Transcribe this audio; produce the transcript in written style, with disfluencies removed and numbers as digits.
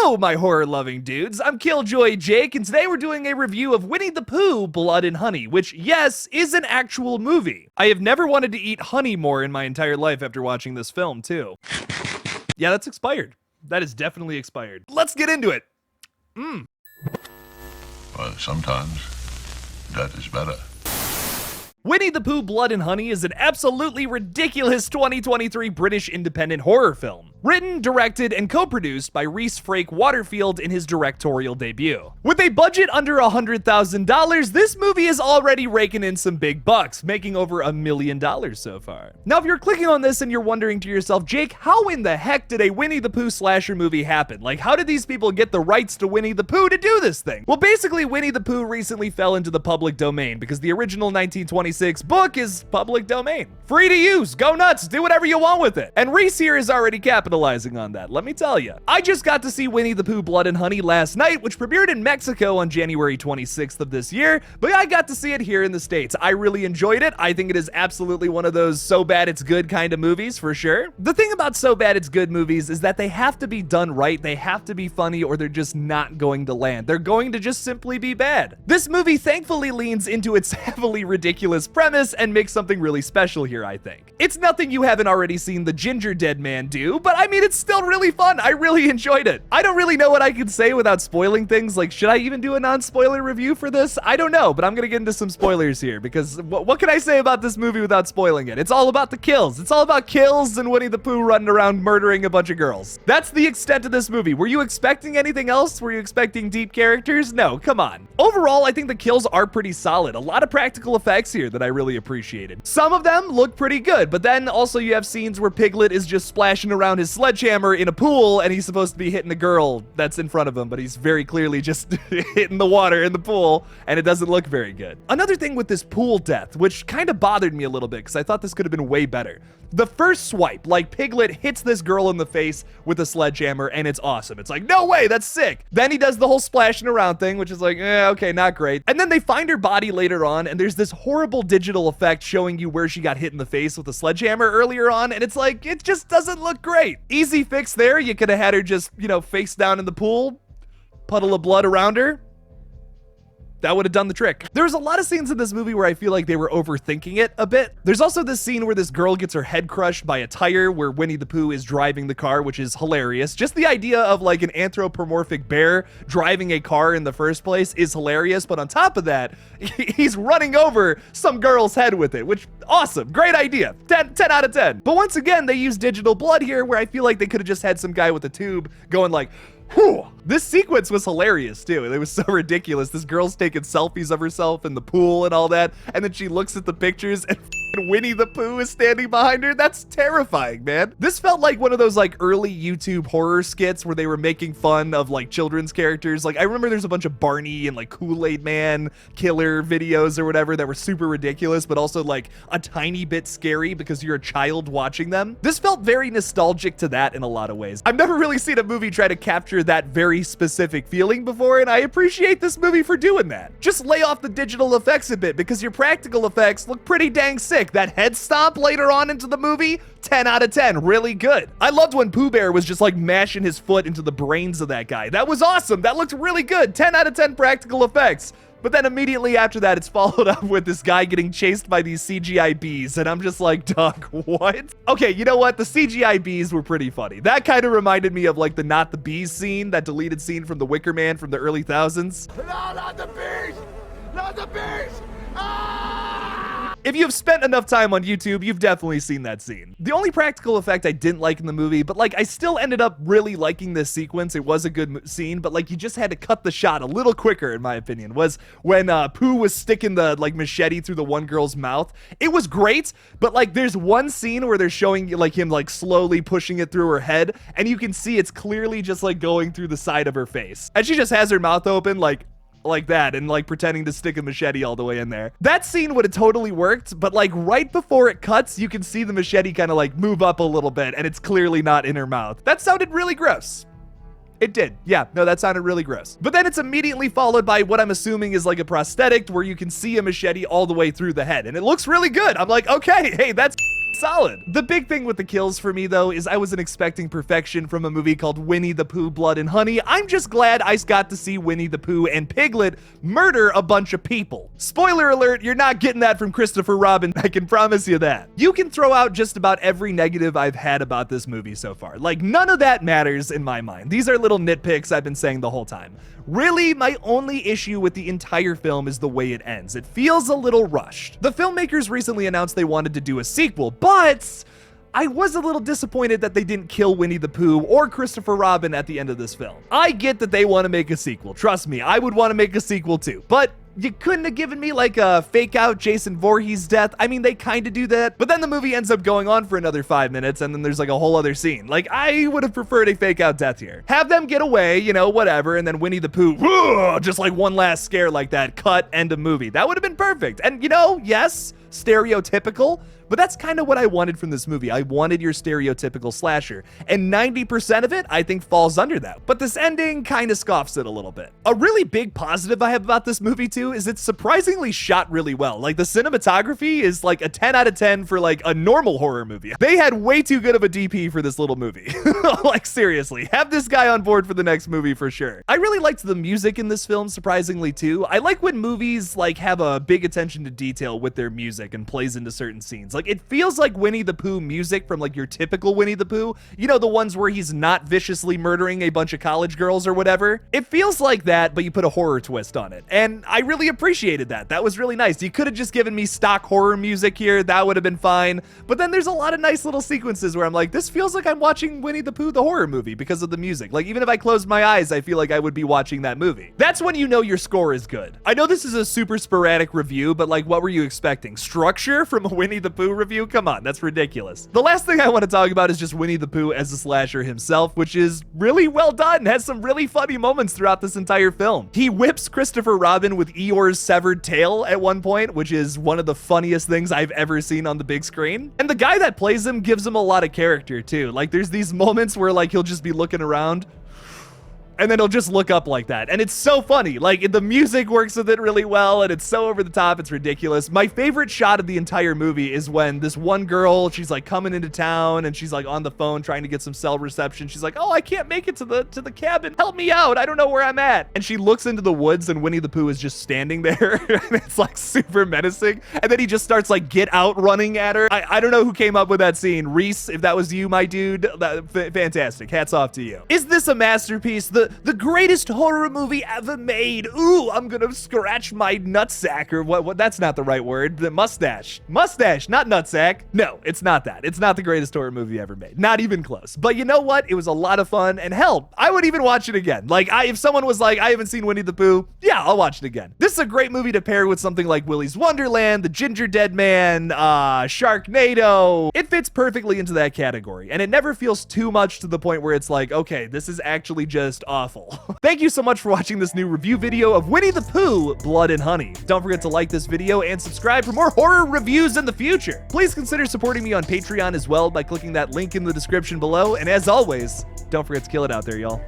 Hello, my horror-loving dudes. I'm KillJoy Jake, and today we're doing a review of Winnie the Pooh, Blood and Honey, which, yes, is an actual movie. I have never wanted to eat honey more in my entire life after watching this film, too. Yeah, that's expired. That is definitely expired. Let's get into it. Well, sometimes that is better. Winnie the Pooh, Blood and Honey is an absolutely ridiculous 2023 British independent horror film. Written, directed, and co-produced by Rhys Frake Waterfield in his directorial debut. With a budget under $100,000, this movie is already raking in some big bucks, making over $1 million so far. Now, if you're clicking on this and you're wondering to yourself, Jake, how in the heck did a Winnie the Pooh slasher movie happen? Like, how did these people get the rights to Winnie the Pooh to do this thing? Well, basically, Winnie the Pooh recently fell into the public domain because the original 1926 book is public domain. Free to use, go nuts, do whatever you want with it. And Rhys here is already capitalizing on that, let me tell you. I just got to see Winnie the Pooh, Blood and Honey last night, which premiered in Mexico on January 26th of this year, but I got to see it here in the States. I really enjoyed it. I think it is absolutely one of those so bad it's good kind of movies, for sure. The thing about so bad it's good movies is that they have to be done right, they have to be funny, or they're just not going to land. They're going to just simply be bad. This movie thankfully leans into its heavily ridiculous premise and makes something really special here, I think. It's nothing you haven't already seen the Ginger Dead Man do, but I mean, it's still really fun. I really enjoyed it. I don't really know what I can say without spoiling things. Like, should I even do a non-spoiler review for this? I don't know, but I'm gonna get into some spoilers here because what can I say about this movie without spoiling it? It's all about the kills. It's all about kills and Winnie the Pooh running around murdering a bunch of girls. That's the extent of this movie. Were you expecting anything else? Were you expecting deep characters? No, come on. Overall, I think the kills are pretty solid. A lot of practical effects here that I really appreciated. Some of them look pretty good, but then also you have scenes where Piglet is just splashing around his sledgehammer in a pool and he's supposed to be hitting a girl that's in front of him, but he's very clearly just hitting the water in the pool and it doesn't look very good. Another thing with this pool death, which kind of bothered me a little bit because I thought this could have been way better. The first swipe, like Piglet hits this girl in the face with a sledgehammer and it's awesome. It's like, no way, that's sick. Then he does the whole splashing around thing, which is like, okay, not great. And then they find her body later on and there's this horrible digital effect showing you where she got hit in the face with a sledgehammer earlier on. And it's like, it just doesn't look great. Easy fix there. You could have had her just, face down in the pool, puddle of blood around her. That would have done the trick. There's a lot of scenes in this movie where I feel like they were overthinking it a bit. There's also this scene where this girl gets her head crushed by a tire where Winnie the Pooh is driving the car, which is hilarious. Just the idea of like an anthropomorphic bear driving a car in the first place is hilarious. But on top of that, he's running over some girl's head with it, which awesome. Great idea. 10 out of 10. But once again, they use digital blood here where I feel like they could have just had some guy with a tube going like, whew. This sequence was hilarious too. It was so ridiculous. This girl's taking selfies of herself in the pool and all that, and then she looks at the pictures and Winnie the Pooh is standing behind her. That's terrifying, man. This felt like one of those like early YouTube horror skits where they were making fun of like children's characters. Like I remember there's a bunch of Barney and like Kool-Aid Man killer videos or whatever that were super ridiculous, but also like a tiny bit scary because you're a child watching them. This felt very nostalgic to that in a lot of ways. I've never really seen a movie try to capture that very specific feeling before, and I appreciate this movie for doing that. Just lay off the digital effects a bit because your practical effects look pretty dang sick. That head stomp later on into the movie, 10 out of 10, really good. I loved when Pooh Bear was just like mashing his foot into the brains of that guy. That was awesome. That looked really good. 10 out of 10 practical effects. But then immediately after that, it's followed up with this guy getting chased by these CGI bees. And I'm just like, Doc, what? Okay, you know what? The CGI bees were pretty funny. That kind of reminded me of like the Not the Bees scene, that deleted scene from The Wicker Man from the early thousands. No, not the bees! Not the bees! Ah! If you've spent enough time on YouTube, you've definitely seen that scene. The only practical effect I didn't like in the movie, but like I still ended up really liking this sequence. It was a good scene, but like you just had to cut the shot a little quicker, in my opinion, was when Pooh was sticking the like machete through the one girl's mouth. It was great, but like there's one scene where they're showing like him like slowly pushing it through her head, and you can see it's clearly just like going through the side of her face. And she just has her mouth open like that and like pretending to stick a machete all the way in there. That scene would have totally worked, but like right before it cuts, you can see the machete kind of like move up a little bit and it's clearly not in her mouth. That sounded really gross. It did. Yeah, no, that sounded really gross. But then it's immediately followed by what I'm assuming is like a prosthetic where you can see a machete all the way through the head and it looks really good. I'm like, okay, hey, that's Solid. The big thing with the kills for me, though, is I wasn't expecting perfection from a movie called Winnie the Pooh, Blood and Honey. I'm just glad I got to see Winnie the Pooh and Piglet murder a bunch of people. Spoiler alert, you're not getting that from Christopher Robin, I can promise you that. You can throw out just about every negative I've had about this movie so far. Like, none of that matters in my mind. These are little nitpicks I've been saying the whole time. Really, my only issue with the entire film is the way it ends. It feels a little rushed. The filmmakers recently announced they wanted to do a sequel, but I was a little disappointed that they didn't kill Winnie the Pooh or Christopher Robin at the end of this film. I get that they want to make a sequel. Trust me, I would want to make a sequel too. But you couldn't have given me like a fake out Jason Voorhees death. I mean, they kind of do that, but then the movie ends up going on for another 5 minutes and then there's like a whole other scene. Like, I would have preferred a fake out death here. Have them get away, you know, whatever, and then Winnie the Pooh, just like one last scare like that, cut, end of movie. That would have been perfect. And you know, yes, stereotypical, but that's kind of what I wanted from this movie. I wanted your stereotypical slasher, and 90% of it, I think, falls under that. But this ending kind of scoffs it a little bit. A really big positive I have about this movie, too, is it's surprisingly shot really well. Like, the cinematography is like a 10 out of 10 for like a normal horror movie. They had way too good of a DP for this little movie. Like, seriously, have this guy on board for the next movie for sure. I really liked the music in this film, surprisingly, too. I like when movies like have a big attention to detail with their music and plays into certain scenes. Like, it feels like Winnie the Pooh music from like your typical Winnie the Pooh, you know, the ones where he's not viciously murdering a bunch of college girls or whatever. It feels like that, but you put a horror twist on it. And I really appreciated that. That was really nice. You could have just given me stock horror music here. That would have been fine. But then there's a lot of nice little sequences where I'm like, this feels like I'm watching Winnie the Pooh, the horror movie, because of the music. Like, even if I closed my eyes, I feel like I would be watching that movie. That's when you know your score is good. I know this is a super sporadic review, but like, what were you expecting? Structure from a Winnie the Pooh review? Come on, that's ridiculous. The last thing I want to talk about is just Winnie the Pooh as a slasher himself, which is really well done. Has some really funny moments throughout this entire film. He whips Christopher Robin with Eeyore's severed tail at one point, which is one of the funniest things I've ever seen on the big screen. And the guy that plays him gives him a lot of character too. Like, there's these moments where like he'll just be looking around and then he'll just look up like that. And it's so funny. Like, the music works with it really well, and it's so over the top, it's ridiculous. My favorite shot of the entire movie is when this one girl, she's like coming into town, and she's like on the phone trying to get some cell reception. She's like, oh, I can't make it to the cabin. Help me out. I don't know where I'm at. And she looks into the woods, and Winnie the Pooh is just standing there, and it's like super menacing. And then he just starts like get out running at her. I don't know who came up with that scene. Reese, if that was you, my dude, fantastic. Hats off to you. Is this a masterpiece? The greatest horror movie ever made. Ooh, I'm gonna scratch my nutsack, or what? That's not the right word. The mustache, not nutsack. No, it's not that. It's not the greatest horror movie ever made. Not even close. But you know what? It was a lot of fun, and hell, I would even watch it again. Like, if someone was like, I haven't seen Winnie the Pooh, yeah, I'll watch it again. This is a great movie to pair with something like Willy's Wonderland, The Ginger Dead Man, Sharknado. It fits perfectly into that category, and it never feels too much to the point where it's like, okay, this is actually just awful. Thank you so much for watching this new review video of Winnie the Pooh, Blood and Honey. Don't forget to like this video and subscribe for more horror reviews in the future. Please consider supporting me on Patreon as well by clicking that link in the description below. And as always, don't forget to kill it out there, y'all.